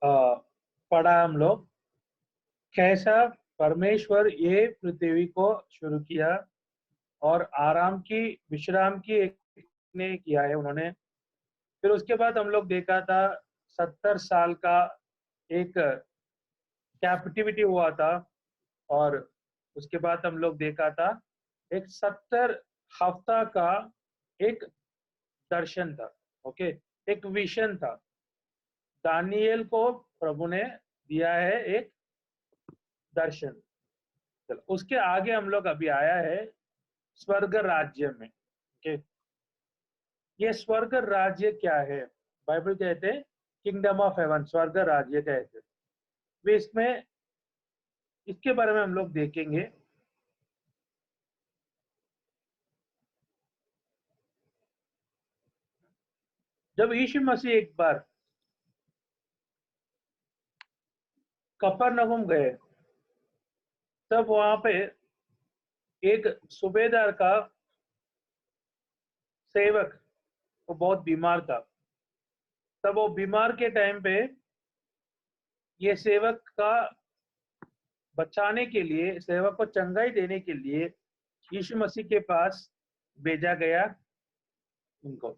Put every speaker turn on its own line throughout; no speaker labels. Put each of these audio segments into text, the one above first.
पढ़ा हम लोग कैसा परमेश्वर ये पृथ्वी को शुरू किया और विश्राम की एक ने किया है उन्होंने। फिर उसके बाद हम लोग देखा था 70 साल का एक कैप्टिविटी हुआ था और उसके बाद हम लोग देखा था एक 70 हफ्ता का एक दर्शन था। ओके, एक विजन था। दानिएल को प्रभु ने दिया है एक दर्शन। चलो उसके आगे हम लोग अभी आया है स्वर्ग राज्य में। ओके, ये स्वर्ग राज्य क्या है? बाइबल कहते हैं किंगडम ऑफ हेवन, स्वर्ग राज्य कहते हैं। वे इसमें इसके बारे में हम लोग देखेंगे। जब यीशु मसीह एक बार कफरनहूम गए, तब वहां पे एक सूबेदार का सेवक वो बहुत बीमार था। तब वो बीमार के टाइम पे ये सेवक का बचाने के लिए, सेवक को चंगाई देने के लिए यीशु मसीह के पास भेजा गया उनको।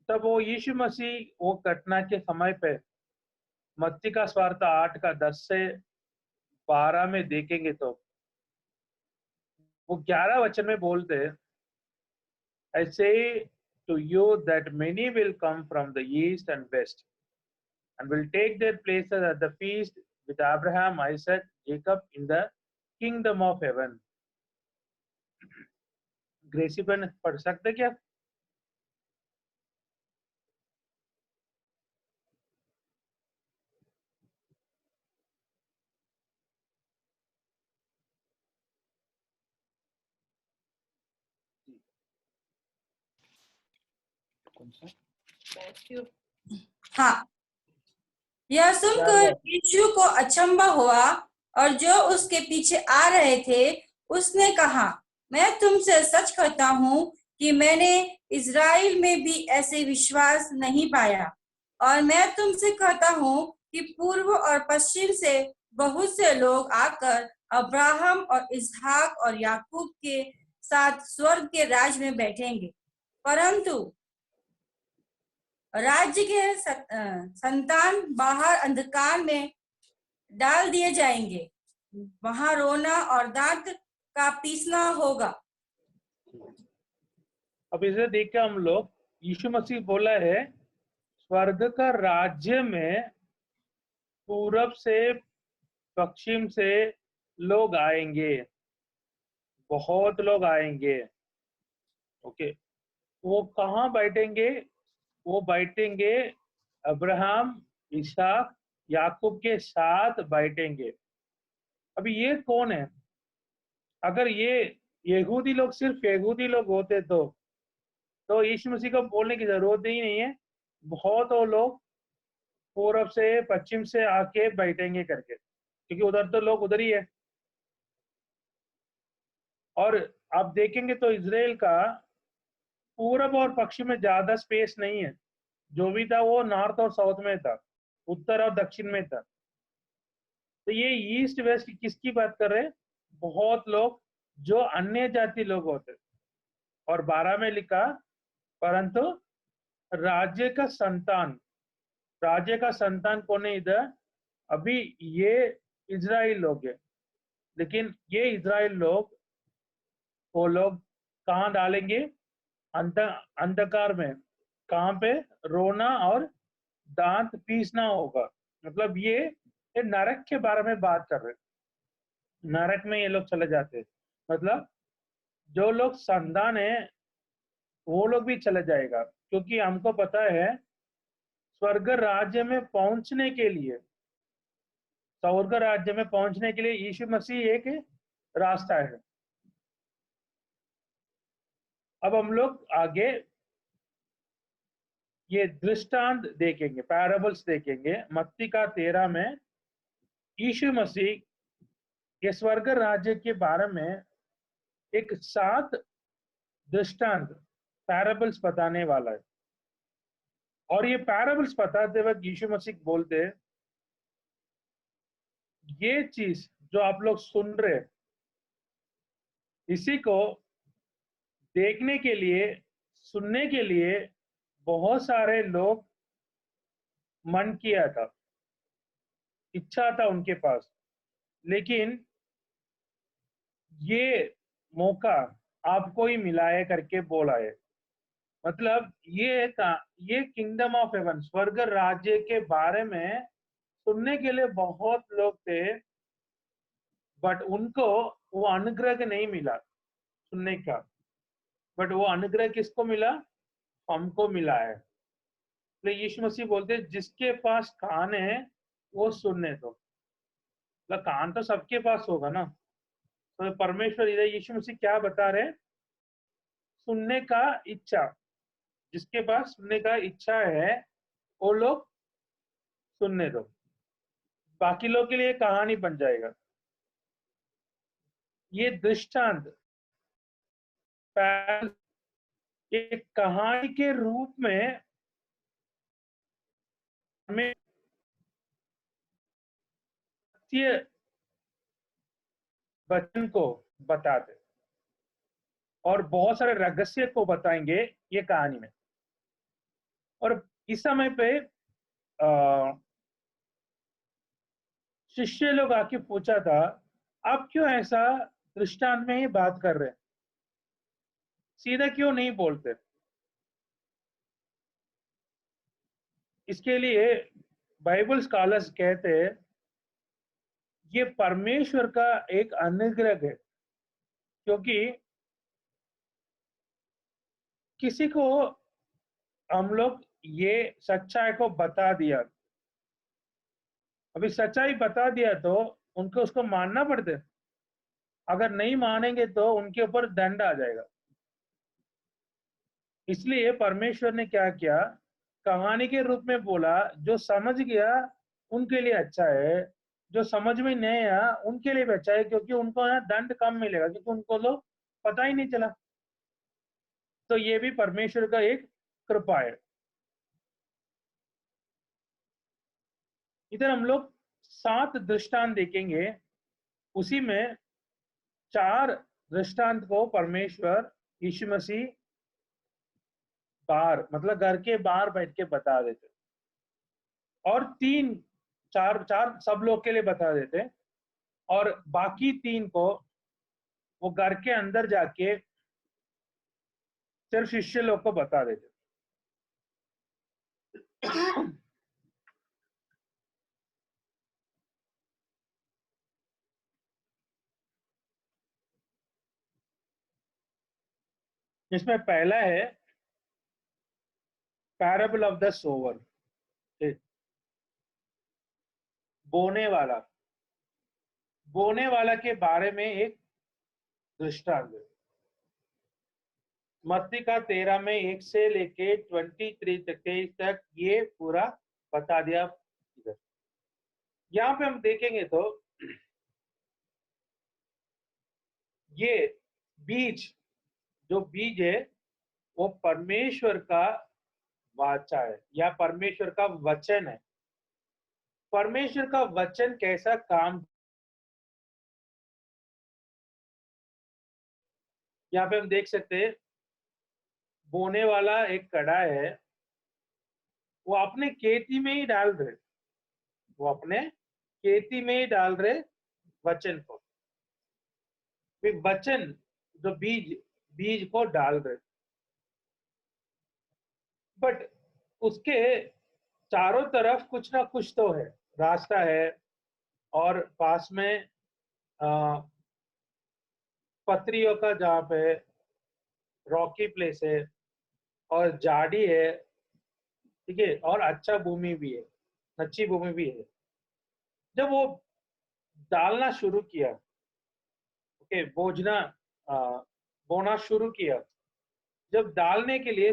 तब वो यीशु मसीह वो घटना के समय पे मत्ती का सुवार्ता 8 का 10 से 12 में देखेंगे तो वो 11 वचन में बोलते हैं, I say to you that many will come from the east and west and will take their places at the feast with Abraham, Isaac, Jacob in the kingdom of heaven. Gracy बन पढ़ सकते क्या?
हाँ, यह सुनकर यीशु को अचंभा हुआ और जो उसके पीछे आ रहे थे उसने कहा, मैं तुमसे सच कहता हूँ कि मैंने इज़राइल में भी ऐसे विश्वास नहीं पाया। और मैं तुमसे कहता हूँ कि पूर्व और पश्चिम से बहुत से लोग आकर अब्राहम और इसहाक और याकूब के साथ स्वर्ग के राज में बैठेंगे, परंतु राज्य के संतान बाहर अंधकार में डाल दिए जाएंगे, वहां रोना और दांत का पीसना होगा।
अब इसे देख के हम लोग यीशु मसीह बोला है स्वर्ग का राज्य में पूरब से पश्चिम से लोग आएंगे, बहुत लोग आएंगे। ओके, वो कहाँ बैठेंगे? वो बैठेंगे अब्राहम, इसहाक, याकूब के साथ बैठेंगे। अभी ये कौन है? अगर ये यहूदी लोग सिर्फ यहूदी लोग होते तो यीशु मसीह को बोलने की जरूरत ही नहीं है। बहुत वो लोग पूरब से पश्चिम से आके बैठेंगे करके, क्योंकि उधर तो लोग उधर ही है। और आप देखेंगे तो इजराइल का पूरब और पश्चिम में ज्यादा स्पेस नहीं है। जो भी था वो नॉर्थ और साउथ में था, उत्तर और दक्षिण में था। तो ये ईस्ट वेस्ट किसकी बात कर रहे हैं? बहुत लोग जो अन्य जाति लोग होते। और 12 में लिखा परंतु राज्य का संतान, राज्य का संतान कौन है इधर? अभी ये इजराइल लोग है, लेकिन ये इजराइल लोग वो लोग कहाँ डालेंगे? अंधकार में। कहाँ पे? रोना और दांत पीसना होगा। मतलब ये नरक के बारे में बात कर रहे हैं। नरक में ये लोग चले जाते हैं, मतलब जो लोग संतान है वो लोग भी चले जाएगा। क्योंकि हमको पता है स्वर्ग राज्य में पहुंचने के लिए, स्वर्ग राज्य में पहुंचने के लिए यीशु मसीह एक रास्ता है। अब हम लोग आगे ये दृष्टांत देखेंगे, पैराबल्स देखेंगे। मत्ती का 13 में यीशु मसीह ये स्वर्ग राज्य के बारे में एक 7 दृष्टांत पैराबल्स बताने वाला है। और ये पैराबल्स बताते वक्त यीशु मसीह बोलते हैं, ये चीज जो आप लोग सुन रहे हैं, इसी को देखने के लिए, सुनने के लिए बहुत सारे लोग मन किया था, इच्छा था उनके पास, लेकिन ये मौका आपको ही मिला है करके बोला है। मतलब ये किंगडम ऑफ हेवन, स्वर्ग राज्य के बारे में सुनने के लिए बहुत लोग थे, बट उनको वो अनुग्रह नहीं मिला सुनने का, बट वो अनुग्रह किसको मिला? हमको मिला है। तो यीशु मसीह बोलते हैं, जिसके पास कान है वो सुनने दो। मतलब कान तो सबके पास होगा ना। तो परमेश्वर इधर यीशु मसीह क्या बता रहे हैं? सुनने का इच्छा, जिसके पास सुनने का इच्छा है वो लोग सुनने दो, बाकी लोग के लिए कहानी बन जाएगा। ये दृष्टांत एक कहानी के रूप में हमें सत्य वचन को बताते और बहुत सारे रहस्य को बताएंगे ये कहानी में। और इस समय पे शिष्य लोग आके पूछा था, आप क्यों ऐसा दृष्टांत में ही बात कर रहे हैं, सीधा क्यों नहीं बोलते? इसके लिए बाइबल स्कॉलर्स कहते हैं ये परमेश्वर का एक अनुग्रह है, क्योंकि किसी को हम लोग ये सच्चाई को बता दिया, अभी सच्चाई बता दिया तो उनको उसको मानना पड़ता है। अगर नहीं मानेंगे तो उनके ऊपर दंड आ जाएगा। इसलिए परमेश्वर ने क्या किया, कहानी के रूप में बोला। जो समझ गया उनके लिए अच्छा है, जो समझ में नहीं आया उनके लिए भी अच्छा है, क्योंकि उनको यहाँ दंड कम मिलेगा, क्योंकि उनको लोग पता ही नहीं चला। तो ये भी परमेश्वर का एक कृपा है। इधर हम लोग 7 दृष्टांत देखेंगे, उसी में 4 दृष्टांत को परमेश्वर यीशु मसीह बाहर, मतलब घर के बाहर बैठ के बता देते, और 4 सब लोग के लिए बता देते, और बाकी 3 को वो घर के अंदर जाके सिर्फ शिष्य लोग को बता देते। इसमें पहला है पैराबल ऑफ द सोवर, बोने वाला। बोने वाला के बारे में एक दृष्टांत है। मत्ती का 13 में 1 से लेके 23 तक ये पूरा बता दिया। इधर यहाँ पे हम देखेंगे तो ये बीज, जो बीज है वो परमेश्वर का वाचा है या परमेश्वर का वचन है। परमेश्वर का वचन कैसा काम, यहाँ पे हम देख सकते हैं। बोने वाला एक कड़ा है, वो अपने खेती में ही डाल रहे, वो अपने खेती में ही डाल रहे वचन को। फिर वचन जो बीज को डाल रहे, बट उसके चारों तरफ कुछ ना कुछ तो है, रास्ता है, और पास में पत्रियों का जहाँ पे रॉकी प्लेस है और झाड़ी है, ठीक है, और अच्छा भूमि भी है, अच्छी भूमि भी है। जब वो डालना शुरू किया, ओके, बोना शुरू किया, जब डालने के लिए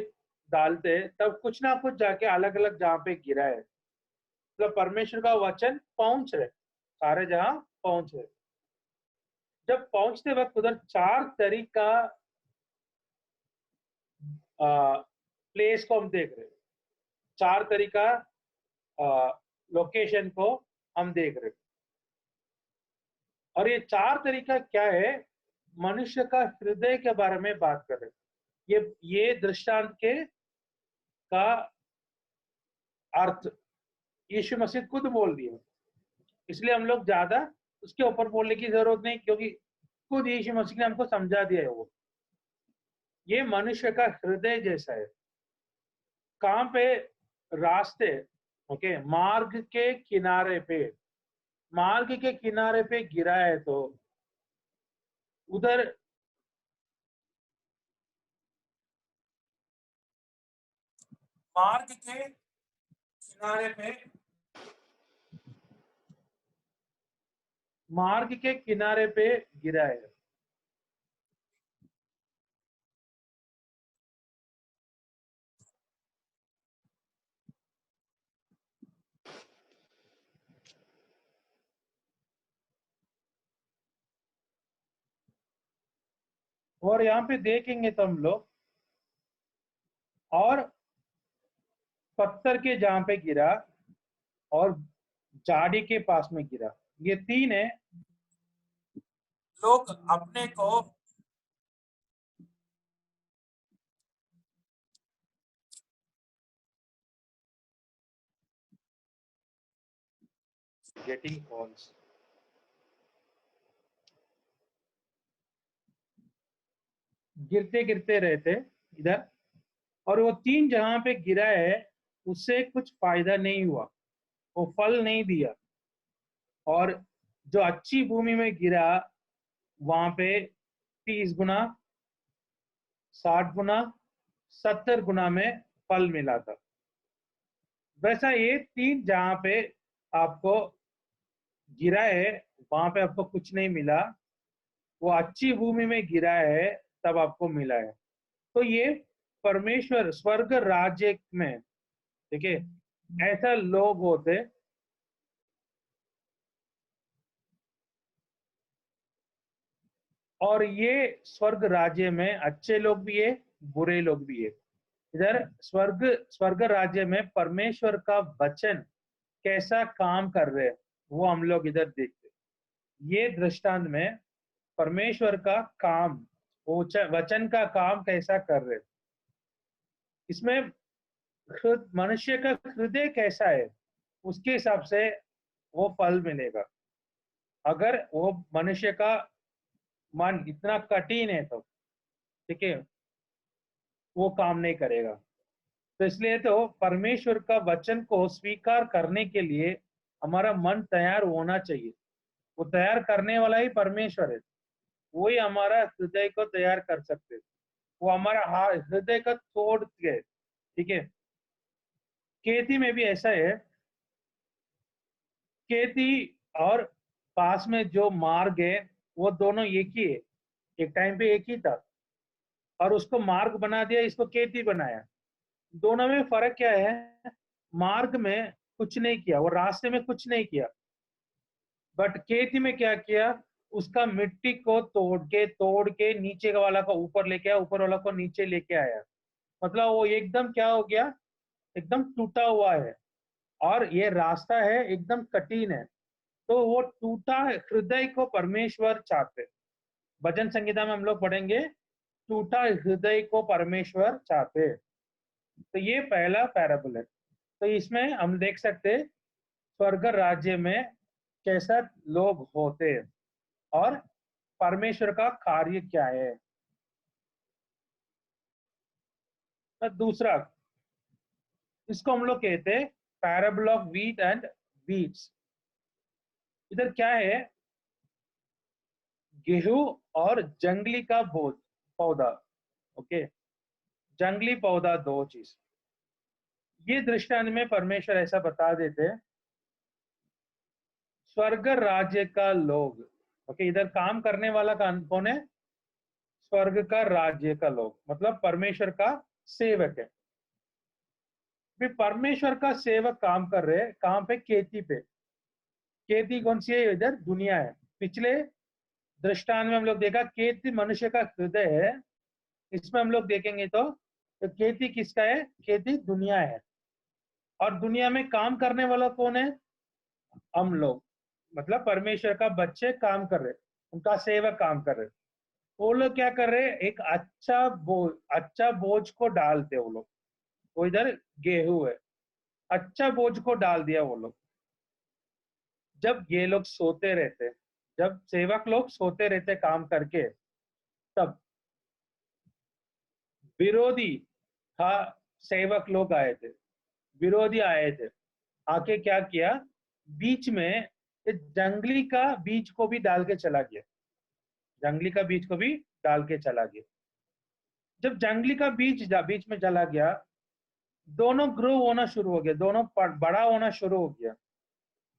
डालते तब कुछ ना कुछ जाके अलग अलग जहाँ पे गिरा है, मतलब परमेश्वर का वचन पहुंच रहे, सारे जहां पहुंच रहे। जब पहुंचते वक्त उधर 4 तरीका प्लेस को हम देख रहे हैं। 4 तरीका लोकेशन को हम देख रहे हैं। और ये 4 तरीका क्या है, मनुष्य का हृदय के बारे में बात कर रहे हैं। ये दृष्टांत के का अर्थ यीशु मसीह खुद बोल दिए, इसलिए हम लोग ज्यादा उसके ऊपर बोलने की जरूरत नहीं, क्योंकि खुद यीशु मसीह ने हमको समझा दिया है। वो ये मनुष्य का हृदय जैसा है। कहाँ पे? रास्ते, ओके, मार्ग के किनारे पे गिरा है, तो उधर मार्ग के किनारे पे गिरा है। और यहाँ पे देखेंगे तो हम लोग, और पत्थर के जहां पे गिरा और झाड़ी के पास में गिरा, ये 3 है। लोग अपने को गेटिंग कॉल्स, गिरते गिरते रहते इधर, और वो 3 जहां पे गिरा है उससे कुछ फायदा नहीं हुआ, वो फल नहीं दिया। और जो अच्छी भूमि में गिरा वहां पे 30 गुना, 60 गुना, 70 गुना में फल मिला था। वैसा ये 3 जहां पे आपको गिरा है वहां पे आपको कुछ नहीं मिला, वो अच्छी भूमि में गिरा है तब आपको मिला है। तो ये परमेश्वर स्वर्ग राज्य में, ठीक है, ऐसा लोग होते, और ये स्वर्ग राज्य में अच्छे लोग भी है, बुरे लोग भी है। इधर स्वर्ग राज्य में परमेश्वर का वचन कैसा काम कर रहे हैं वो हम लोग इधर देखते। ये दृष्टांत में परमेश्वर का काम, वचन का काम कैसा कर रहे, इसमें मनुष्य का हृदय कैसा है उसके हिसाब से वो फल मिलेगा। अगर वो मनुष्य का मन इतना कठिन है तो, ठीक है, वो काम नहीं करेगा। तो इसलिए तो परमेश्वर का वचन को स्वीकार करने के लिए हमारा मन तैयार होना चाहिए। वो तैयार करने वाला ही परमेश्वर है, वही हमारा हृदय को तैयार कर सकते हैं। वो हमारा हृदय का तोड़ के, ठीक है। खेती में भी ऐसा है, खेती और पास में जो मार्ग है वो दोनों एक ही है, एक टाइम पे एक ही था, और उसको मार्ग बना दिया, इसको खेती बनाया। दोनों में फर्क क्या है? मार्ग में कुछ नहीं किया, वो रास्ते में कुछ नहीं किया, बट खेती में क्या किया? उसका मिट्टी को तोड़ के नीचे का वाला को ऊपर लेके आया, ऊपर वाला को नीचे लेके आया। मतलब वो एकदम क्या हो गया? एकदम टूटा हुआ है, और ये रास्ता है एकदम कठिन है। तो वो टूटा हृदय को परमेश्वर चाहते। भजन संगीता में हम लोग पढ़ेंगे, टूटा हृदय को परमेश्वर चाहते। तो ये पहला पैराबल है। तो इसमें हम देख सकते स्वर्ग राज्य में कैसा लोग होते हैं और परमेश्वर का कार्य क्या है। तो दूसरा, इसको हम लोग कहते हैं parable of wheat and weeds. इधर क्या है? गेहूं और जंगली का पौधा, ओके, जंगली पौधा, 2 चीज। ये दृष्टांत में परमेश्वर ऐसा बता देते, स्वर्ग राज्य का लोग, ओके, इधर काम करने वाला कौन है? स्वर्ग का राज्य का लोग, मतलब परमेश्वर का सेवक है। भी परमेश्वर का सेवक काम कर रहे, कहाँ पे? खेती पे। खेती कौन सी है? इधर दुनिया है। पिछले दृष्टांत में हम लोग देखा खेती मनुष्य का हृदय है, इसमें हम लोग देखेंगे तो खेती किसका है? खेती दुनिया है। और दुनिया में काम करने वाला कौन है? हम लोग, मतलब परमेश्वर का बच्चे काम कर रहे, उनका सेवक काम कर रहे। वो लोग क्या कर रहे हैं? एक अच्छा बोझ को डालते वो लोग। वो इधर गेहूं है, अच्छा बोझ को डाल दिया वो लोग। जब ये लोग सोते रहते, जब सेवक लोग सोते रहते काम करके, तब विरोधी सेवक लोग आए थे, विरोधी आए थे। आके क्या किया? बीच में जंगली का बीज को भी डाल के चला गया, जंगली का बीज को भी डाल के चला गया। जब जंगली का बीज बीच में चला गया, दोनों ग्रो होना शुरू हो गया, दोनों बड़ा होना शुरू हो गया।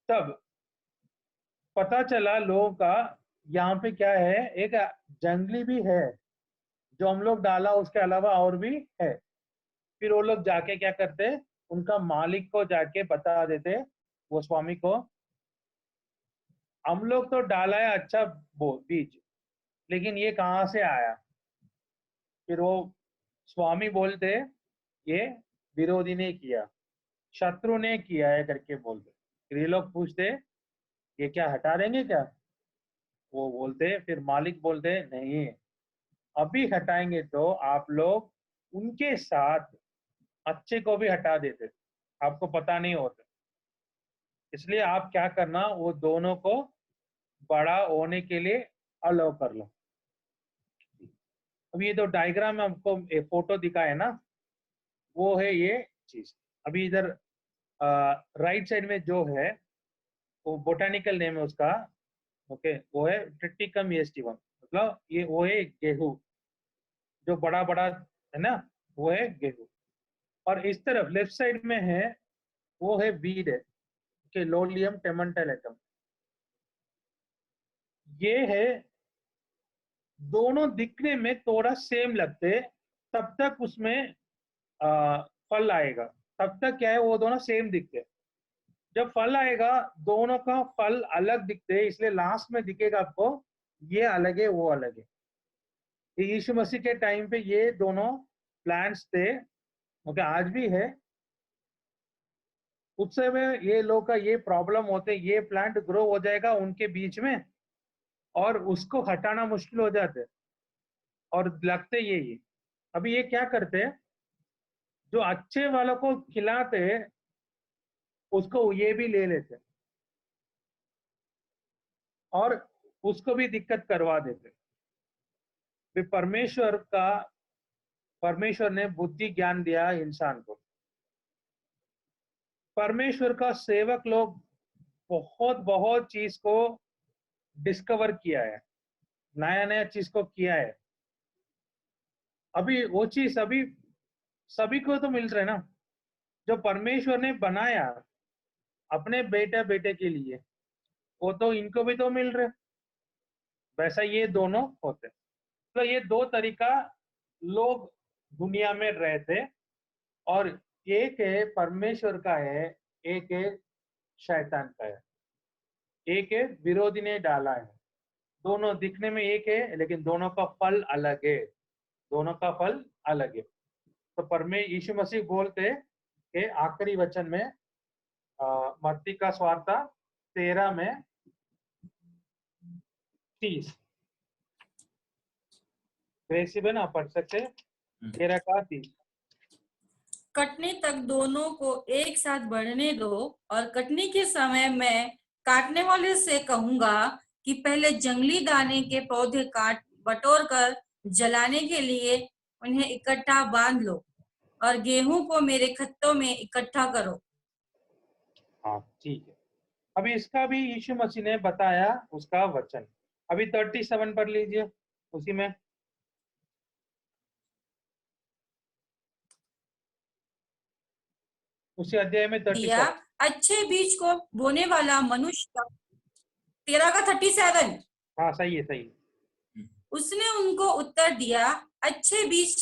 तब पता चला लोगों का, यहाँ पे क्या है, एक जंगली भी है जो हम लोग डाला, उसके अलावा और भी है। फिर वो लोग जाके क्या करते, उनका मालिक को जाके बता देते, वो स्वामी को, हम लोग तो डाला है अच्छा बीज, लेकिन ये कहाँ से आया? फिर वो स्वामी बोलते, ये विरोधी ने किया, शत्रु ने किया है करके बोलते। फिर ये लोग पूछते, ये क्या हटा देंगे क्या? वो बोलते, फिर मालिक बोलते, नहीं, अभी हटाएंगे तो आप लोग उनके साथ अच्छे को भी हटा देते, आपको पता नहीं होता। इसलिए आप क्या करना, वो दोनों को बड़ा होने के लिए अलाउ कर लो। अभी ये तो डायग्राम में हमको फोटो दिखा है ना, वो है ये चीज। अभी इधर राइट साइड में जो है, वो बोटानिकल नेम है उसका, ओके, वो है ट्रिटिकम ईएसटी1, मतलब ये वो है गेहूं, जो बड़ा बड़ा है ना, वो है गेहूं। और इस तरफ लेफ्ट साइड में है, वो है वीड है, ओके, लोलियम टेमेंटलेटम। ये है, दोनों दिखने में थोड़ा सेम लगते, तब तक उसमें फल आएगा, तब तक क्या है, वो दोनों सेम दिखते। जब फल आएगा, दोनों का फल अलग दिखते हैं, इसलिए लास्ट में दिखेगा आपको ये अलग है, वो अलग है। यीशु मसीह के टाइम पे ये दोनों प्लांट्स थे, ओके, आज भी है। उस समय ये लोग का ये प्रॉब्लम होते, ये प्लांट ग्रो हो जाएगा उनके बीच में और उसको हटाना मुश्किल हो जाते और लगते यही। अभी ये क्या करते, जो अच्छे वालों को खिलाते, उसको ये भी ले लेते और उसको भी दिक्कत करवा देते। परमेश्वर ने बुद्धि ज्ञान दिया इंसान को। परमेश्वर का सेवक लोग बहुत बहुत चीज को डिस्कवर किया है, नया नया चीज को किया है। अभी वो चीज अभी सभी को तो मिल रहा है ना, जो परमेश्वर ने बनाया अपने बेटा बेटे के लिए, वो तो इनको भी तो मिल रहे। वैसा ये दोनों होते, तो ये दो तरीका लोग दुनिया में रहते, और एक है परमेश्वर का है, एक है शैतान का है, एक है विरोधी ने डाला है। दोनों दिखने में एक है, लेकिन दोनों का फल अलग है, दोनों का फल अलग है। तो यीशु मसीह बोलते कि आखिरी वचन में, मत्ती का सुवार्ता 13 में 30, बना पढ़ सकते, 13 का 30।
कटने तक दोनों को एक साथ बढ़ने दो, और कटने के समय मैं काटने वाले से कहूंगा कि पहले जंगली दाने के पौधे काट बटोर कर जलाने के लिए उन्हें इकट्ठा बांध लो, और गेहूं को मेरे खत्तों में इकट्ठा करो।
हाँ, ठीक है। अभी इसका भी यीशु मसीह ने बताया उसका वचन। अभी 37 पढ़ लीजिए, उसी में। उसी अध्याय में
दिया
37।
अच्छे बीज को बोने वाला मनुष्य, 13 का 37।
हाँ, सही है, सही है।
उसने उनको उत्तर दिया, अच्छे बीज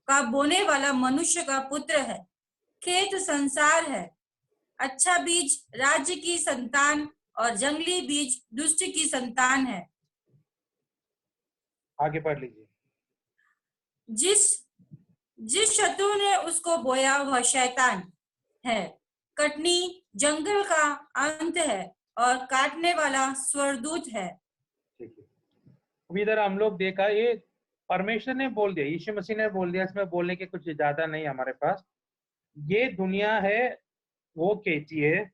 का बोने वाला मनुष्य का पुत्र है। खेत संसार है। अच्छा बीज राज्य की संतान और जंगली बीज दुष्ट की संतान है।
आगे पढ़ लीजिए।
जिस जिस शत्रु ने उसको बोया वह शैतान है। कटनी जंगल का अंत है और काटने वाला स्वरदूत है।
ठीक है, अभी इधर हम लोग देखा, ये परमेश्वर ने बोल दिया, यीशु मसीह ने बोल दिया, इसमें बोलने के कुछ ज्यादा नहीं हमारे पास। ये दुनिया है वो केची है,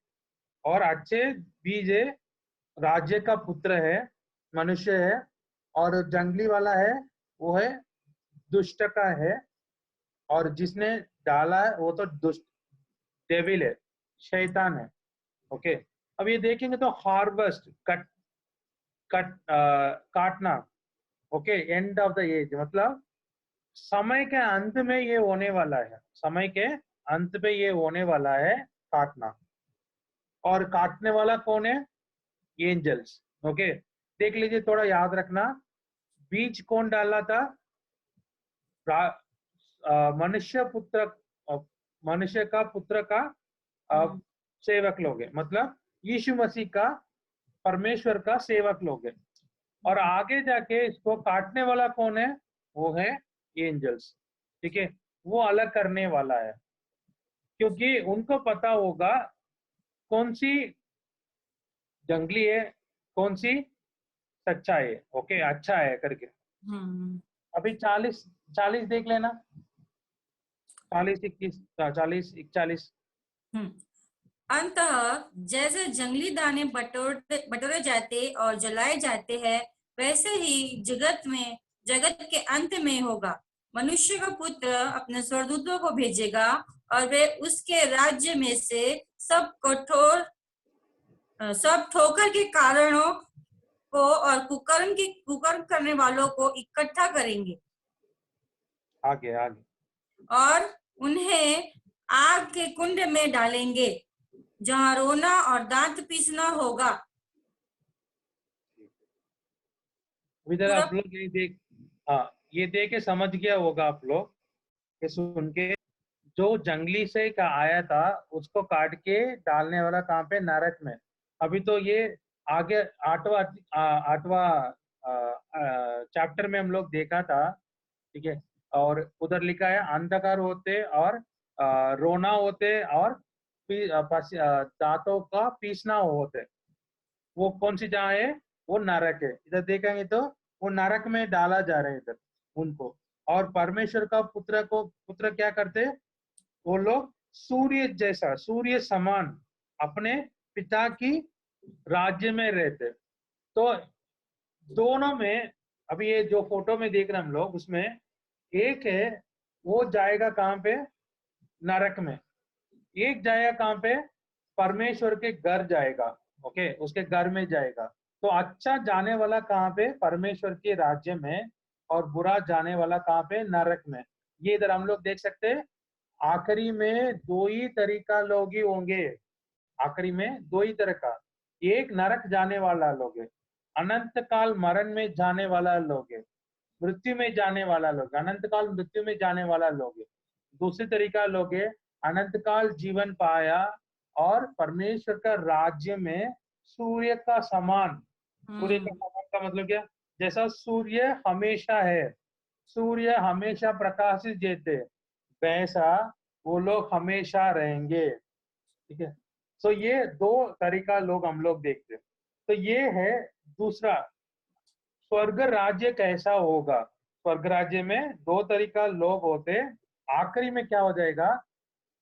और अच्छे बीज है, राज्य का पुत्र है, मनुष्य है, और जंगली वाला है वो है दुष्ट का है, और जिसने डाला है वो तो दुष्ट डेविल है, शैतान है। ओके, अब ये देखेंगे तो हार्वेस्ट काटना, okay, end of the age, मतलब समय के अंत में ये होने वाला है, समय के अंत पे ये होने वाला है काटना। और काटने वाला कौन है? एंजल्स। ओके, देख लीजिए, थोड़ा याद रखना, बीज कौन डाला था? मनुष्य पुत्र, मनुष्य का पुत्र का सेवक लोग हैं, मतलब यीशु मसीह का, परमेश्वर का सेवक लोग हैं। और आगे जाके इसको काटने वाला कौन है? वो है एंजल्स। ठीक है, वो अलग करने वाला है, क्योंकि उनको पता होगा कौन सी जंगली है, कौन सी सच्चा है, ओके, अच्छा है करके। अभी 40 देख लेना, 40, 21, 40, 41।
अंततः जैसे जंगली दाने बटोरे जाते और जलाए जाते हैं, वैसे ही जगत के अंत में होगा। मनुष्य का पुत्र अपने स्वर्गदूतों को भेजेगा और वे उसके राज्य में से सब ठोकर के कारणों को और कुकर्म करने वालों को इकट्ठा करेंगे
आगे आगे
और उन्हें आग के कुंड में डालेंगे, जहां रोना और दांत पीसना होगा।
इधर
पूरा
आप लोग ये देख, हाँ, ये देख के समझ गया होगा आप लोग, कि सुन के, जो जंगली से का आया था उसको काट के डालने वाला कहाँ पे? नरक में। अभी तो ये आगे आठवां चैप्टर में हम लोग देखा था। ठीक है, और उधर लिखा है अंधकार होते और रोना होते और दांतों का पीसना होते। वो कौन सी जगह है? वो नरक है। इधर देखेंगे तो वो नरक में डाला जा रहा है इधर उनको। और परमेश्वर का पुत्र क्या करते? वो लोग सूर्य जैसा, सूर्य समान अपने पिता की राज्य में रहते। तो दोनों में, अभी ये जो फोटो में देख रहे हैं हम लोग, उसमें एक है वो जाएगा कहाँ पे? नरक में। एक जाएगा कहाँ पे? परमेश्वर के घर जाएगा। ओके, उसके घर में जाएगा। तो अच्छा जाने वाला कहाँ पे? परमेश्वर के राज्य में। और बुरा जाने वाला कहाँ पे? नरक में। ये इधर हम लोग देख सकते हैं, आखिरी में दो ही तरीका लोग ही होंगे। आखिरी में दो ही तरह का, एक नरक जाने वाला लोग है, अनंत काल मरण में जाने वाला लोग है, मृत्यु में जाने वाला लोग, अनंत काल मृत्यु में जाने वाला लोग है। दूसरी तरीका लोग है अनंत काल जीवन पाया और परमेश्वर का राज्य में सूर्य का समान। सूर्य का समान का मतलब क्या? जैसा सूर्य हमेशा है, सूर्य हमेशा प्रकाशित देते, वैसा वो लोग हमेशा रहेंगे। ठीक है, तो ये दो तरीका लोग हम लोग देखते हैं। तो ये है दूसरा, स्वर्ग राज्य कैसा होगा? स्वर्ग राज्य में दो तरीका लोग होते। आखिरी में क्या हो जाएगा?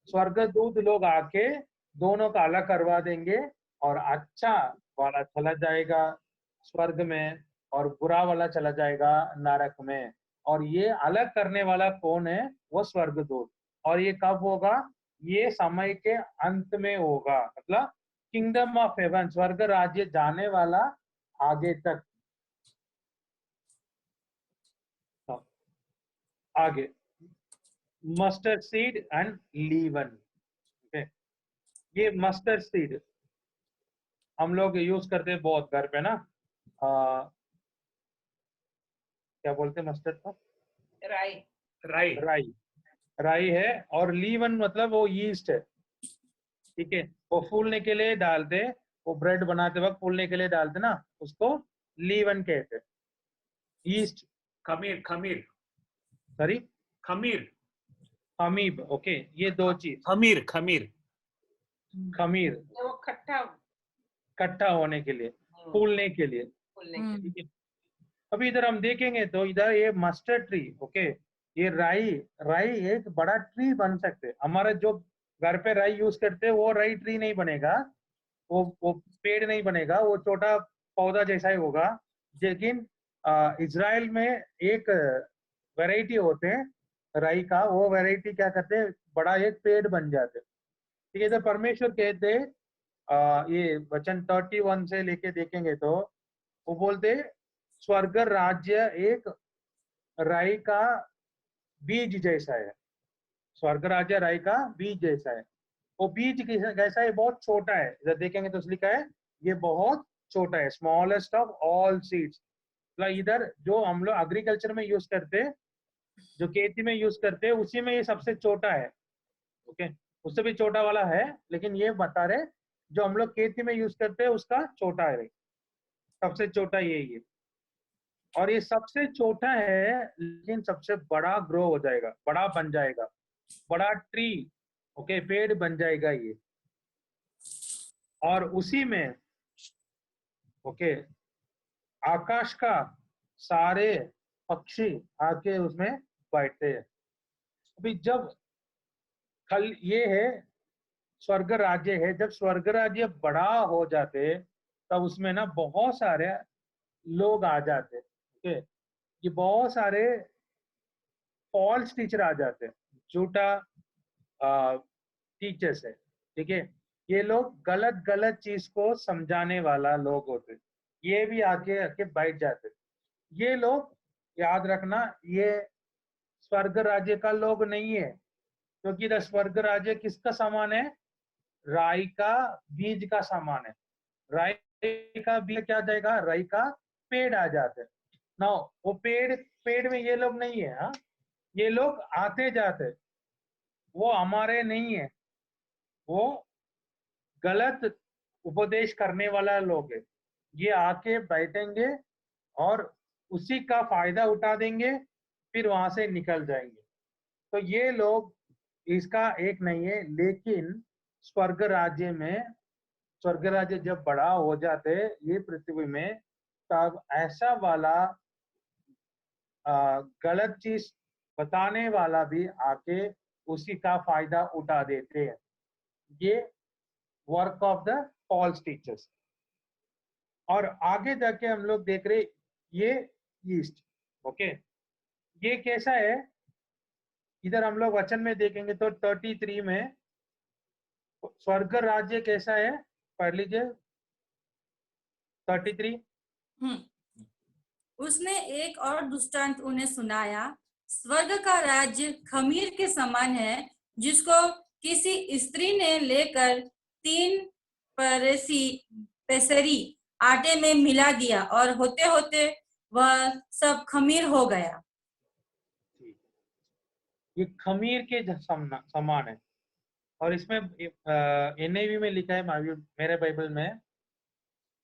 स्वर्गदूत लोग आके दोनों का अलग करवा देंगे, और अच्छा वाला चला जाएगा स्वर्ग में, और बुरा वाला चला जाएगा नरक में। और ये अलग करने वाला कौन है? वो स्वर्गदूत। और ये कब होगा? ये समय के अंत में होगा, मतलब किंगडम ऑफ हेवन, स्वर्ग राज्य जाने वाला आगे तक। आगे मस्टर्ड सीड एंड लीवन। ये मस्टर्ड सीड हम लोग यूज करते हैं बहुत घर पे ना। क्या बोलते हैं मस्टर्ड को?
राई
राई। राई, राई है। और लीवन मतलब वो यीस्ट है। ठीक है, वो फूलने के लिए डालते, वो ब्रेड बनाते वक्त फूलने के लिए डालते ना, उसको लीवन कहते, यीस्ट।
खमीर खमीर
सॉरी,
खमीर
अमीब। ओके, ये दो चीज,
खमीर खमीर
खमीर
वो
इकट्ठा होने के लिए, फूलने के लिए। ठीक है। अभी इधर हम देखेंगे तो इधर ये मस्टर्ड ट्री, ओके, ये राई एक बड़ा ट्री बन सकते हैं। हमारा जो घर पे राई यूज करते हैं वो राई ट्री नहीं बनेगा, वो पेड़ नहीं बनेगा, वो छोटा पौधा जैसा ही होगा। लेकिन इजराइल में एक वैरायटी होते हैं राई का, वो वैरायटी क्या करते हैं, बड़ा एक पेड़ बन जाते हैं। ठीक है। तो परमेश्वर कहते हैं, ये वचन 31 से लेके देखेंगे तो वो बोलते, स्वर्ग राज्य एक राई का बीज जैसा है। स्वर्ग राज्य राई का बीज जैसा है। वो बीज कैसा है, बहुत छोटा है। इधर देखेंगे तो लिखा है ये बहुत छोटा है, स्मॉलेस्ट ऑफ ऑल सीड्स। मतलब इधर जो हम लोग एग्रीकल्चर में यूज करते हैं, जो खेती में यूज करते हैं, उसी में ये सबसे छोटा है। ओके, उससे भी छोटा वाला है, लेकिन ये बता रहे जो हम लोग खेती में यूज करते हैं उसका छोटा है, सबसे छोटा यही है। और ये सबसे छोटा है लेकिन सबसे बड़ा ग्रो हो जाएगा, बड़ा बन जाएगा, बड़ा ट्री, ओके, पेड़ बन जाएगा ये। और उसी में ओके आकाश का सारे पक्षी आके उसमें बैठते हैं। अभी जब कल ये है स्वर्ग राज्य है, जब स्वर्ग राज्य बड़ा हो जाते तब उसमें ना बहुत सारे लोग आ जाते। ओके, ये बहुत सारे फॉल्स टीचर आ जाते हैं, झूठा टीचर्स है। ठीक है, ये लोग गलत गलत चीज को समझाने वाला लोग होते, ये भी आके आके बैठ जाते। ये लोग याद रखना, ये स्वर्ग राज्य का लोग नहीं है, क्योंकि तो स्वर्ग राज्य किसका समान है, राई का बीज का समान है। राई का बीज क्या जाएगा, राई का पेड़ आ जाते हैं ना। वो पेड़ में ये लोग नहीं है। हाँ, ये लोग आते जाते, वो हमारे नहीं है, वो गलत उपदेश करने वाला लोग है। ये आके बैठेंगे और उसी का फायदा उठा देंगे, फिर वहां से निकल जाएंगे। तो ये लोग इसका एक नहीं है। लेकिन स्वर्ग राज्य में, स्वर्ग राज्य जब बड़ा हो जाते ये पृथ्वी में, तब ऐसा वाला गलत चीज बताने वाला भी आके उसी का फायदा उठा देते हैं। ये work of the false teachers. और आगे जाके हम लोग देख रहे ये ईस्ट, ओके, ये कैसा है, इधर हम लोग वचन में देखेंगे तो 33 में स्वर्ग राज्य कैसा है, पढ़ लीजिए 33।
उसने एक और दृष्टांत उन्हें सुनाया, स्वर्ग का राज्य खमीर के समान है, जिसको किसी स्त्री ने लेकर 3 पेसरी आटे में मिला दिया, और होते होते वह सब खमीर हो गया।
ये खमीर के समान है। और इसमें NIV में लिखा है, मेरे बाइबल में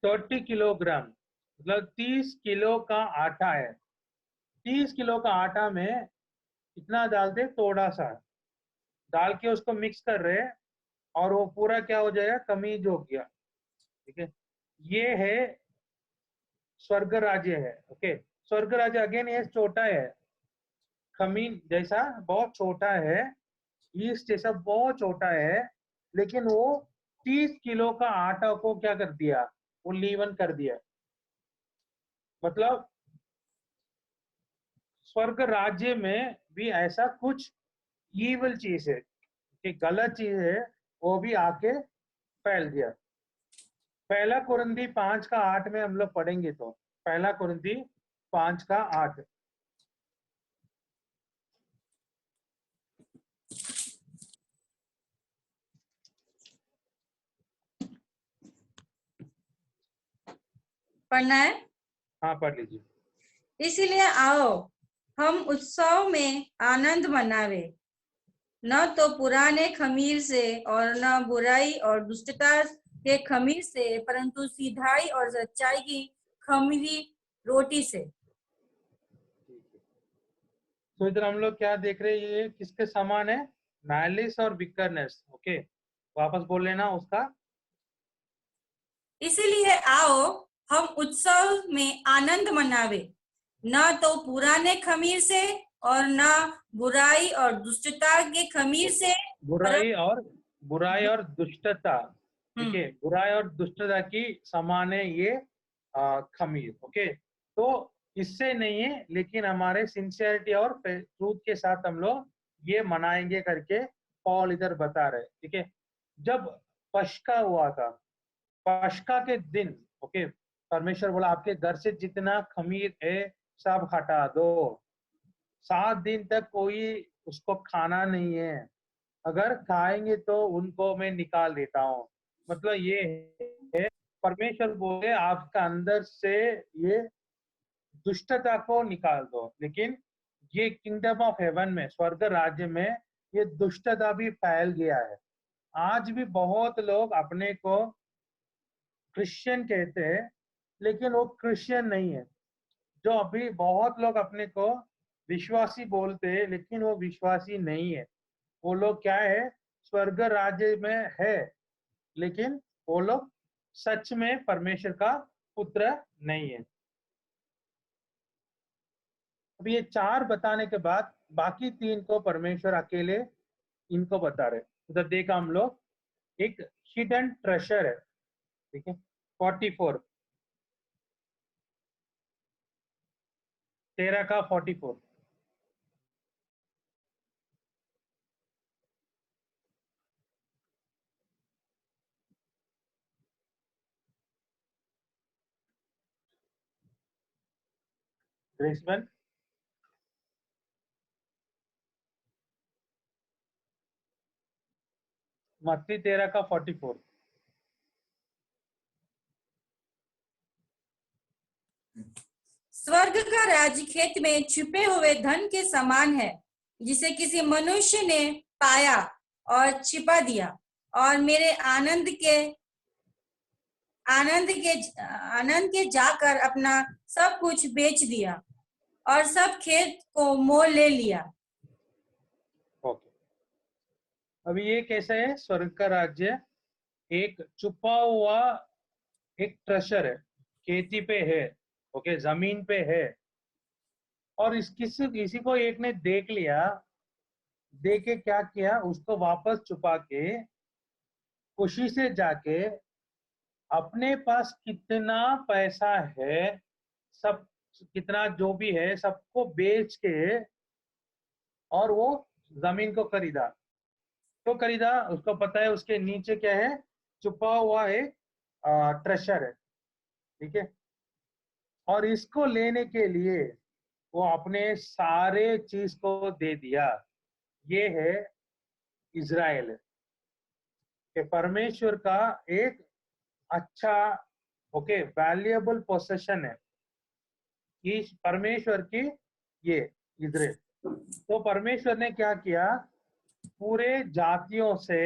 30 किलोग्राम, मतलब 30 किलो का आटा है। 30 किलो का आटा में कितना डालते, थोड़ा सा डाल के उसको मिक्स कर रहे, और वो पूरा क्या हो जाएगा, खमीर हो गया। ठीक है, ये है स्वर्ग राज्य है। ओके, स्वर्ग राज्य अगेन ये छोटा है, खमीर जैसा बहुत छोटा है, ईस्ट जैसा बहुत छोटा है, लेकिन वो 30 किलो का आटा को क्या कर दिया, वो लीवन कर दिया। मतलब स्वर्ग राज्य में भी ऐसा कुछ ईवल चीज है कि गलत चीज है, वो भी आके फैल गया। पहला कुरिन्थी 5:8 में हम लोग पढ़ेंगे तो, पहला कुरिन्थी 5:8।
पढ़ना है?
हाँ, पढ़ लीजिए।
इसलिए आओ हम उत्सव में आनंद मनावे, न तो पुराने खमीर से और न बुराई और दुष्टता के खमीर से, परंतु सीधाई और सच्चाई की खमीरी रोटी से।
तो इधर हम लोग क्या देख रहे हैं, ये किसके समान है, मैलिस और बिकरनेस। ओके, वापस बोल लेना उसका।
इसीलिए आओ हम उत्सव में आनंद मनावे, न तो पुराने खमीर से और न बुराई और दुष्टता के खमीर से,
बुराई और दुष्टता, ठीक है,
हम्म,
बुराई और दुष्टता की समान है ये खमीर। ओके, तो इससे नहीं है, लेकिन हमारे सिंसियरिटी और ट्रूथ के साथ हम लोग ये मनाएंगे करके पॉल इधर बता रहे, ठीक है। जब पश्का हुआ था, पश्का के दिन, ओके, परमेश्वर बोला आपके घर से जितना खमीर है सब हटा दो, 7 दिन तक कोई उसको खाना नहीं है, अगर खाएंगे तो उनको मैं निकाल देता हूँ। मतलब ये है, परमेश्वर बोले आपका अंदर से ये दुष्टता को निकाल दो, लेकिन ये किंगडम ऑफ हेवन में, स्वर्ग राज्य में, ये दुष्टता भी फैल गया है। आज भी बहुत लोग अपने को क्रिश्चियन कहते हैं, लेकिन वो क्रिश्चियन नहीं है। जो अभी बहुत लोग अपने को विश्वासी बोलते हैं, लेकिन वो विश्वासी नहीं है। वो लोग क्या है, स्वर्ग राज्य में है, लेकिन वो लोग सच में परमेश्वर का पुत्र नहीं है। अब ये 4 बताने के बाद बाकी 3 को परमेश्वर अकेले इनको बता रहे। उधर देखा हम लोग, एक हिडन ट्रेजर है, ठीक है। 44, 13 का 44। ग्रेसमैन, मत्ती 13 का 44।
स्वर्ग का राज्य खेत में छुपे हुए धन के समान है, जिसे किसी मनुष्य ने पाया और छिपा दिया, और मेरे आनंद के जाकर अपना सब कुछ बेच दिया और सब खेत को मोल ले लिया।
ओके, अभी ये कैसा है, स्वर्ग का राज्य एक छुपा हुआ एक ट्रेजर है, खेती पे है, ओके, जमीन पे है, और इस किसी को एक ने देख लिया, देख के क्या किया, उसको वापस छुपा के खुशी से जाके अपने पास कितना पैसा है, सब कितना जो भी है सबको बेच के, और वो जमीन को खरीदा। तो खरीदा, उसको पता है उसके नीचे क्या है, छुपा हुआ एक ट्रेजर है, ठीक है। और इसको लेने के लिए वो अपने सारे चीज को दे दिया। ये है इज़राइल, कि परमेश्वर का एक अच्छा, ओके, वैल्यूएबल पोसेशन है कि परमेश्वर की ये इज़राइल। तो परमेश्वर ने क्या किया, पूरे जातियों से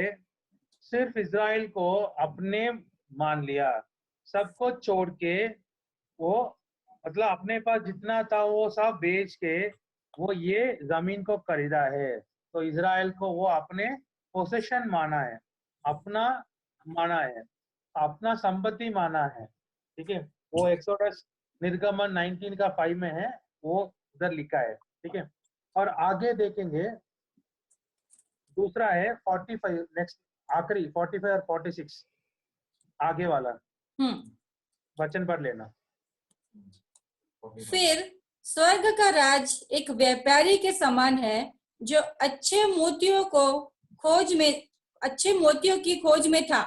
सिर्फ इज़राइल को अपने मान लिया, सबको छोड़ के वो, मतलब अपने पास जितना था वो सब बेच के वो ये जमीन को खरीदा है। तो इज़राइल को वो अपने पोसेशन माना है, अपना माना है, अपना संपत्ति माना है, ठीक है। वो एक्सोडस निर्गमन 19 का 5 में है, वो उधर लिखा है, ठीक है। और आगे देखेंगे, दूसरा है 45, नेक्स्ट आखिरी 45 और 46, आगे वाला वचन पढ़ लेना।
फिर स्वर्ग का राज एक व्यापारी के समान है, जो अच्छे मोतियों की खोज में था।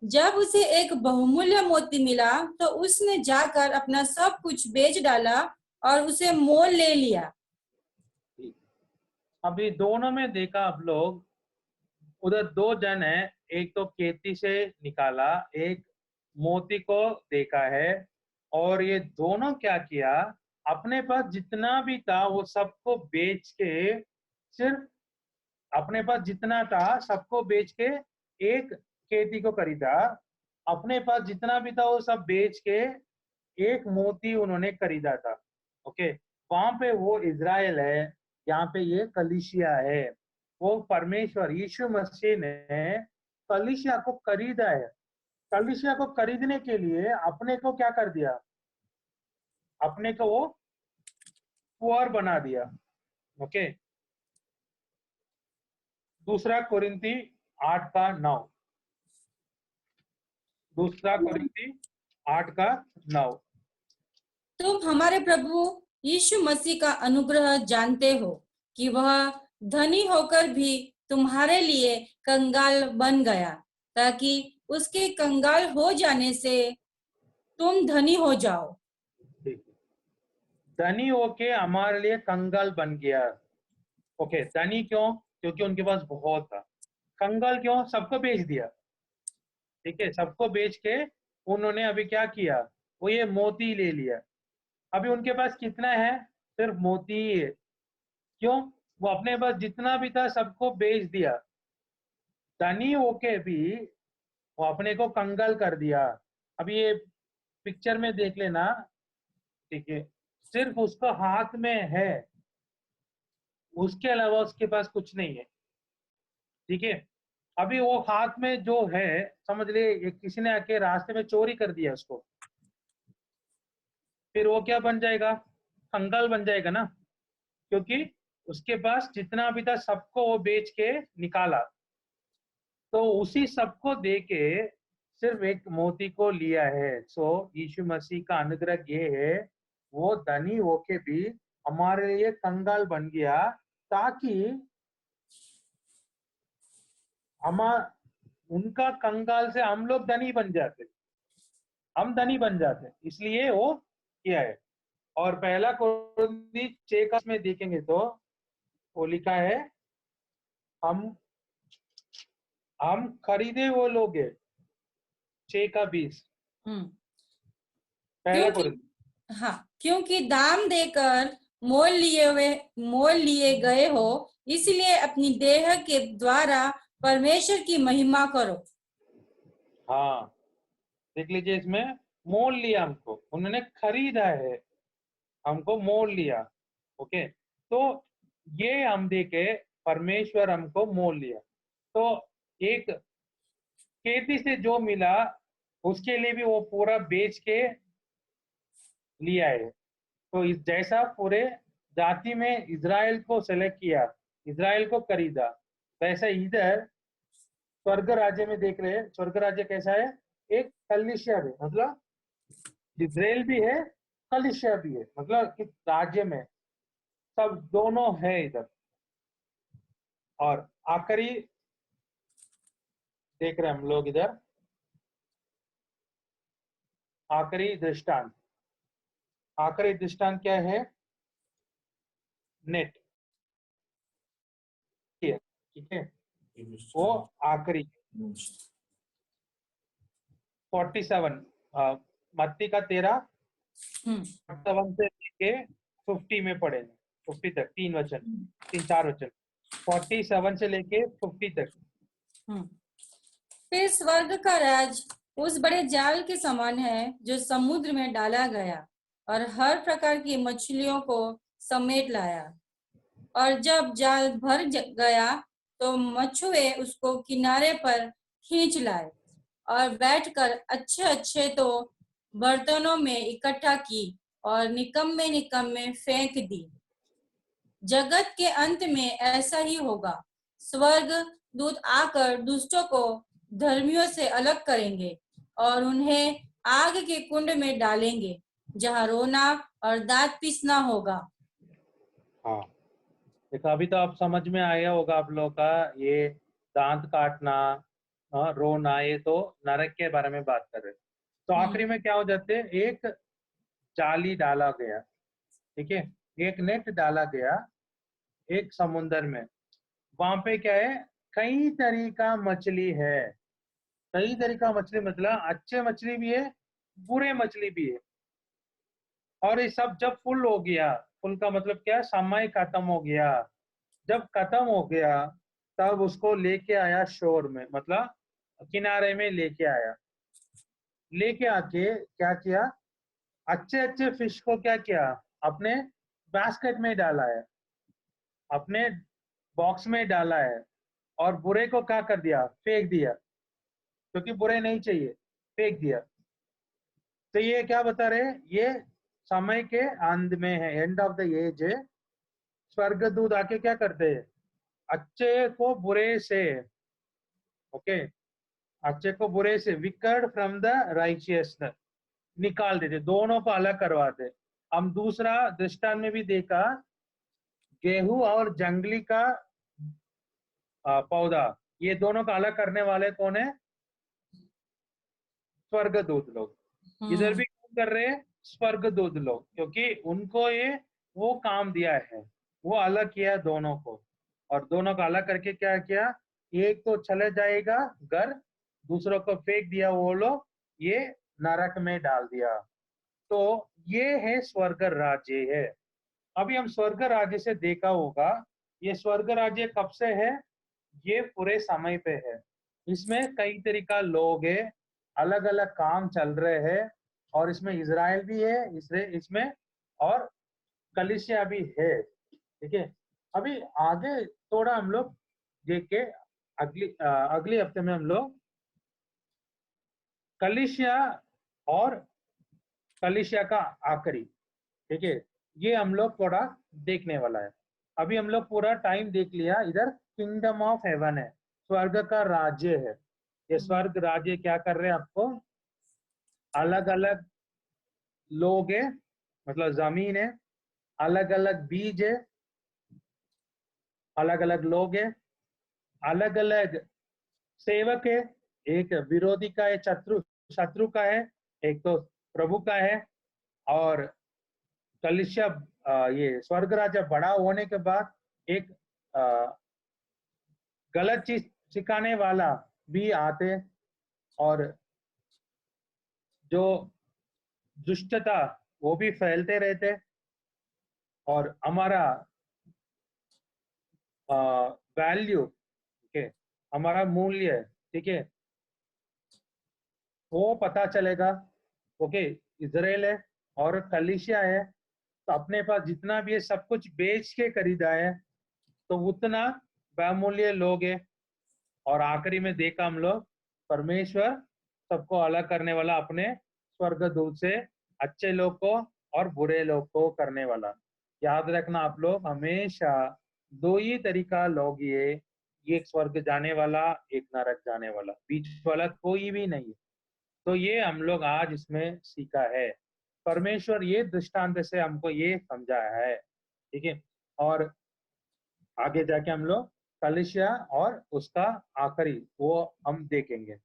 जब उसे एक बहुमूल्य मोती मिला, तो उसने जाकर अपना सब कुछ बेच डाला और उसे मोल ले लिया।
अभी दोनों में देखा आप लोग, उधर 2 जन है, एक तो खेती से निकाला, एक मोती को देखा है, और ये दोनों क्या किया, अपने पास जितना भी था वो सबको बेच के, सिर्फ अपने पास जितना था सबको बेच के एक खेती को खरीदा, अपने पास जितना भी था वो सब बेच के एक मोती उन्होंने खरीदा था। ओके, वहां पे वो इज़राइल है, यहाँ पे ये कलीसिया है। वो परमेश्वर यीशु मसीह ने कलीसिया को खरीदा है। कलीसिया को खरीदने के लिए अपने को क्या कर दिया, अपने को वो पुअर बना दिया। ओके, दूसरा कोरिंथी 8:9, दूसरा कोरिंथी 8:9।
तुम हमारे प्रभु यीशु मसीह का अनुग्रह जानते हो कि वह धनी होकर भी तुम्हारे लिए कंगाल बन गया, ताकि उसके कंगाल हो जाने से तुम धनी हो जाओ।
धनी होके हमारे लिए कंगाल बन गया। ओके, धनी क्यों? क्योंकि उनके पास बहुत था। कंगाल क्यों? सबको बेच दिया। ठीक है, सबको बेच के उन्होंने अभी क्या किया, वो ये मोती ले लिया। अभी उनके पास कितना है? सिर्फ मोती ही है। क्यों? वो अपने पास जितना भी था सबको बेच दिया। धनी होके भी वो अपने को कंगाल कर दिया। अभी ये पिक्चर में देख लेना, ठीक है, सिर्फ उसका हाथ में है, उसके अलावा उसके पास कुछ नहीं है। ठीक है, अभी वो हाथ में जो है, समझ ले किसी ने आके रास्ते में चोरी कर दिया उसको, फिर वो क्या बन जाएगा? कंगाल बन जाएगा ना, क्योंकि उसके पास जितना भी था सबको वो बेच के निकाला। तो उसी सबको दे के सिर्फ एक मोती को लिया है। सो यीशु मसीह का अनुग्रह ये है, वो धनी होके भी हमारे लिए कंगाल बन गया, ताकि हम उनका कंगाल से हम लोग धनी बन जाते, हम धनी बन जाते, इसलिए वो किया है। और पहला कोरिन्थी 6 में देखेंगे तो वो लिखा है, हम खरीदे वो लोग है। 6:20 पहला कोरिन्थी।
हाँ, क्योंकि दाम देकर मोल लिए गए हो, इसलिए अपनी देह के द्वारा परमेश्वर की महिमा करो।
हाँ, देख लीजिए, इसमें मोल लिया, हमको उन्होंने खरीदा है, हमको मोल लिया। ओके, तो ये हम देखे परमेश्वर हमको मोल लिया। तो एक खेती से जो मिला उसके लिए भी वो पूरा बेच के लिया है। तो इस जैसा पूरे जाति में इज़राइल को सेलेक्ट किया, इज़राइल को खरीदा, वैसा इधर स्वर्ग राज्य में देख रहे हैं। स्वर्ग राज्य कैसा है? एक कलीसिया है, मतलब इज़राइल भी है, कलीसिया भी है, मतलब कि राज्य में सब दोनों है इधर। और आखिरी देख रहे हैं हम लोग इधर, आखिरी दृष्टांत। आखिरी दृष्टांत क्या है? नेट, ठीक है, वो आखिरी 47 मत्ती का 13 7 से लेके 50 में पढ़ेंगे, 50 तक, 3 4 वचन 47 से लेके 50 तक।
फिर स्वर्ग का राज उस बड़े जाल के समान है जो समुद्र में डाला गया और हर प्रकार की मछलियों को समेट लाया। और जब जाल भर गया तो मछुए उसको किनारे पर खींच लाए और बैठकर अच्छे अच्छे तो बर्तनों में इकट्ठा की और निकम्मे निकम्मे फेंक दी। जगत के अंत में ऐसा ही होगा। स्वर्ग दूत आकर दुष्टों को धर्मियों से अलग करेंगे और उन्हें आग के कुंड में डालेंगे, जहां रोना और दांत पीसना होगा।
हाँ, देखो, अभी तो आप समझ में आया होगा आप लोग का, ये दांत काटना, रोना, ये तो नरक के बारे में बात कर रहे हैं। तो आखिरी में क्या हो जाते हैं? एक जाली डाला गया, ठीक है, एक नेट डाला गया एक समुंदर में। वहां पे क्या है? कई तरीका मछली है, कई तरीका मछली, मतलब अच्छे मछली भी है, बुरे मछली भी है। और ये सब जब फुल हो गया, फुल का मतलब क्या? समय खत्म हो गया। जब खत्म हो गया तब उसको लेके आया शोर में, मतलब किनारे में लेके आया। लेके आके क्या किया? अच्छे अच्छे फिश को क्या किया? अपने बास्केट में डाला है, अपने बॉक्स में डाला है, और बुरे को क्या कर दिया? फेंक दिया। क्योंकि बुरे नहीं चाहिए, फेंक दिया। तो ये क्या बता रहे हैं, ये समय के अंत में है, एंड ऑफ द एज है। स्वर्गदूत आके क्या करते हैं, अच्छे को बुरे से, ओके, अच्छे को बुरे से, विकर्ड फ्रॉम द राइचियस, निकाल देते, दोनों को अलग करवाते। हम दूसरा दृष्टांत में भी देखा, गेहूं और जंगली का पौधा, ये दोनों का अलग करने वाले कौन है, स्वर्गदूत लोग। इधर भी कौन कर रहे हैं, स्वर्गदूत लोग, क्योंकि उनको ये वो काम दिया है, वो अलग किया दोनों को, और दोनों को अलग करके क्या किया, एक तो चले जाएगा घर, दूसरों को फेंक दिया वो लोग, ये नरक में डाल दिया। तो ये है स्वर्ग राज्य है। अभी हम स्वर्ग राज्य से देखा होगा, ये स्वर्ग राज्य कब से है, ये पूरे समय पे है। इसमें कई तरीका लोग है, अलग अलग काम चल रहे हैं, और इसमें इजराइल भी है, इसमें और कलीसिया भी है, ठीक है। अभी आगे थोड़ा हम लोग देख के अगली हफ्ते में हम लोग कलीसिया और कलीसिया का आखिरी, ठीक है, ये हम लोग थोड़ा देखने वाला है। अभी हम लोग पूरा टाइम देख लिया, इधर किंगडम ऑफ हेवन है, स्वर्ग का राज्य है। ये स्वर्ग राज्य क्या कर रहे हैं, आपको अलग अलग लोग है, मतलब जमीन है, अलग अलग बीज है, अलग अलग लोग है, अलग अलग सेवक है, एक विरोधी का है, शत्रु शत्रु का है, एक तो प्रभु का है। और कलिसिया ये स्वर्ग राज्य बड़ा होने के बाद एक गलत चीज सिखाने वाला भी आते, और जो दुष्टता वो भी फैलते रहते, और हमारा वैल्यू, ठीक है, हमारा मूल्य, ठीक है, वो पता चलेगा। ओके, इजराइल है और कलीसिया है, तो अपने पास जितना भी है सब कुछ बेच के खरीदा है, तो उतना बहुमूल्य लोग है। और आखिरी में देखा हम लोग, परमेश्वर सबको अलग करने वाला अपने स्वर्गदूत से, अच्छे लोग को और बुरे लोग को करने वाला। याद रखना आप लोग हमेशा, दो ही तरीका लोग, ये एक स्वर्ग जाने वाला, एक नरक जाने वाला, बीच वाला कोई भी नहीं है। तो ये हम लोग आज इसमें सीखा है, परमेश्वर ये दृष्टांत से हमको ये समझाया है, ठीक है। और आगे जाके हम लोग कलिसिया और उसका आखिरी वो हम देखेंगे।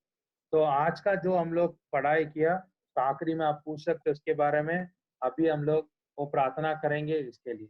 तो आज का जो हम लोग पढ़ाई किया, तो आखिरी में आप पूछ सकते हो उसके बारे में। अभी हम लोग वो प्रार्थना करेंगे इसके लिए।